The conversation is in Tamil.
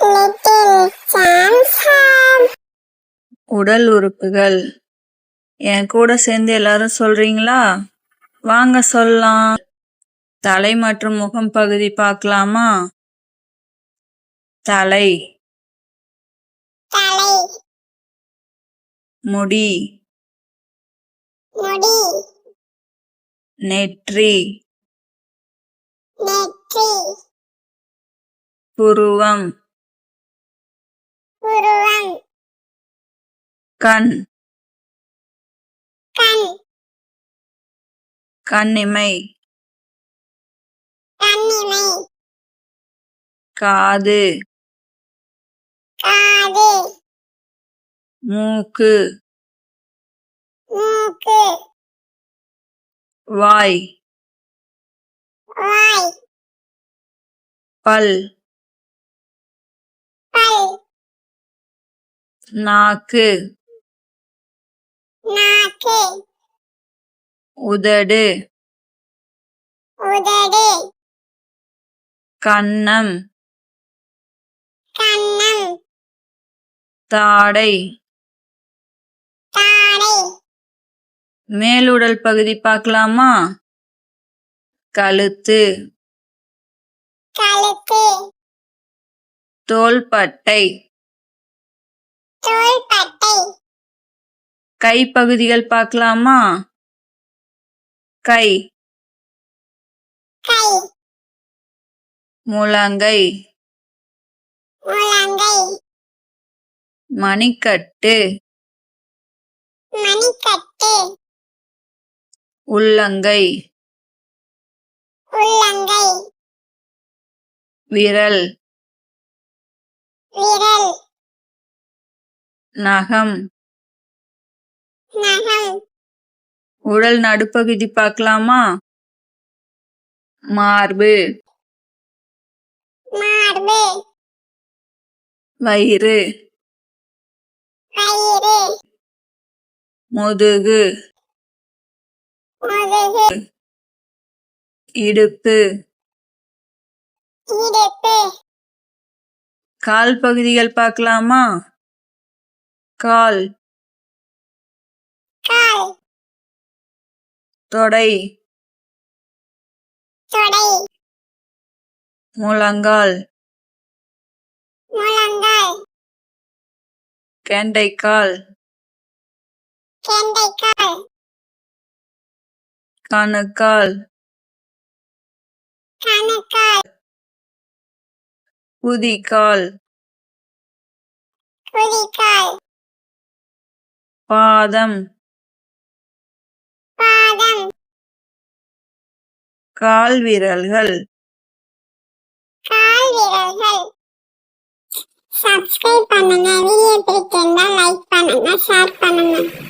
Little Samson. உடல் உறுப்புகள். என் கூட சேர்ந்து எல்லாரும் சொல்றீங்களா? வாங்க சொல்லலாம். தலை மற்றும் முகம் பகுதி பார்க்கலாமா? தலை, தலை, முடி, முடி, நெற்றி, நெற்றி, புருவம், புருவம், கண், கண், கண்ணிமை, கண்ணிமை, காது, காது, மூக்கு, மூக்கு, வாய், வாய், பல், பல், நாக்கு, நாக்கு, உதடு, உதடு, கன்னம், கன்னம், தாடை. தாடை, மேலுடல் பகுதி பார்க்கலாமா? கழுத்து, கழுத்து, தோள்பட்டை, தோள்பட்டை, கைப்பகுதிகள் பார்க்கலாமா? கை, கை, முழங்கை, முழங்கை, மணிக்கட்டு, மணிக்கட்டு, உள்ளங்கை, உள்ளங்கை, விரல், விரல், நகம். நகம், உடல் நடுப்பகுதி பார்க்கலாமா? மார்பு, மார்பு, வயிறு, வயிறு, முதுகு, முதுகு, இடுப்பு, இடுப்பு, கால் பகுதிகள் பார்க்கலாமா? கால், கால், தொடை, தொடை, முழங்கால், முழங்கால், கெண்டைக்கால், கெண்டைக்கால், கணுக்கால், கணுக்கால், குதிகால், குதிகால், பாதம், பாதம், கால் விரல்கள். கால் விரல்கள். சப்ஸ்கிரைப் பண்ணுங்க. வீடியோ பிடிச்சிருந்தா லைக் பண்ணுங்க, ஷேர் பண்ணுங்க.